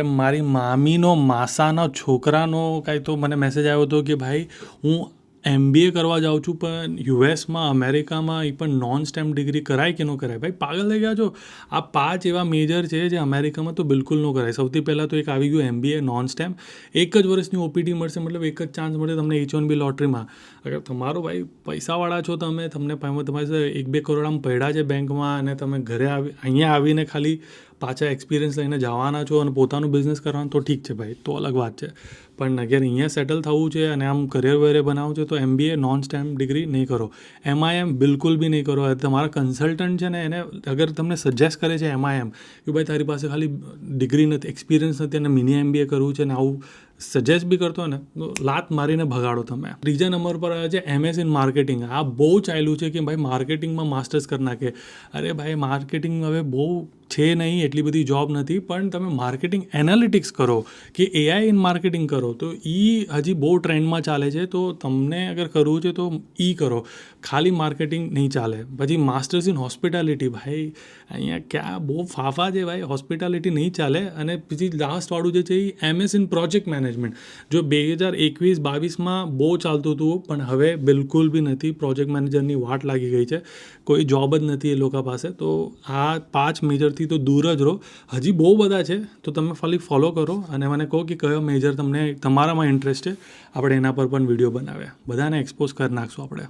મારી મામીનો માસાનો છોકરાનો કાંઈ તો મને મેસેજ આવ્યો હતો કે ભાઈ હું MBA કરવા જાઉં છું, પણ યુએસમાં અમેરિકામાં એ પણ નોન સ્ટેમ ડિગ્રી કરાય કે ન કરાય? ભાઈ પાગલ થઈ ગયા છો? આ 5 એવા મેજર છે જે અમેરિકામાં તો બિલકુલ ન કરાય. સૌથી પહેલાં તો એક આવી ગયું MBA નોન સ્ટેમ. 1 જ વર્ષની OPT મળશે, મતલબ 1 જ ચાન્સ મળે તમને H1B લોટરીમાં. અગર તમારો ભાઈ પૈસાવાળા છો, તમને તમારી 1-2 કરોડ આમ પડ્યા છે બેંકમાં અને તમે ઘરે અહીંયા આવીને ખાલી પાછા એક્સપિરિયન્સ લઈને જવાના છો અને પોતાનું બિઝનેસ કરવાનું, તો ઠીક છે ભાઈ, તો અલગ વાત છે. પણ અગર અહીંયા સેટલ થવું છે અને આમ કરિયર વેરિયર બનાવવું છે તો MBA નોન સ્ટેમ ડિગ્રી નહીં કરો. MIM બિલકુલ બી નહીં કરો. તમારા કન્સલ્ટન્ટ છે ને એને અગર તમને સજેસ્ટ કરે છે MIM કે ભાઈ તારી પાસે ખાલી ડિગ્રી નથી, એક્સપિરિયન્સ નથી અને મિની MBA કરવું છે ને આવું સજેસ્ટ બી કરતો હોય ને તો લાત મારીને ભગાડો તમે. ત્રીજા નંબર પર આવે છે MS ઇન માર્કેટિંગ. આ બહુ ચાલ્યું છે કે ભાઈ માર્કેટિંગમાં માસ્ટર્સ કરી નાખે. અરે ભાઈ માર્કેટિંગ હવે બહુ છે નહીં, એટલી બધી જોબ નથી, પણ તમે માર્કેટિંગ એનાલિટિક્સ કરો કે AI ઇન માર્કેટિંગ કરો તો હજી બહુ ટ્રેન્ડમાં ચાલે છે. તો તમને અગર કરવું છે તો કરો, ખાલી માર્કેટિંગ નહીં ચાલે. પછી માસ્ટર્સ ઇન હોસ્પિટાલિટી, ભાઈ અહીંયા ક્યાં બહુ ફાફા છે ભાઈ, હોસ્પિટાલિટી નહીં ચાલે. અને પછી લાસ્ટવાળું જે છે એ MS ઇન પ્રોજેક્ટ મેનેજમેન્ટ. જો 2021-22માં બહુ ચાલતું હતું, પણ હવે બિલકુલ બી નથી. પ્રોજેક્ટ મેનેજરની વાટ લાગી ગઈ છે, કોઈ જોબ જ નથી એ લોકો પાસે. તો આ 5 મેજરથી તો દૂર જ રહો. હજી બહુ બધા છે તો તમે ખાલી ફોલો કરો અને મને કહો કે કયો મેજર તમને તમારામાં ઇન્ટરેસ્ટ છે. આપણે એના પર પણ વિડીયો બનાવ્યા, બધાને એક્સપોઝ કરી નાખશું આપણે.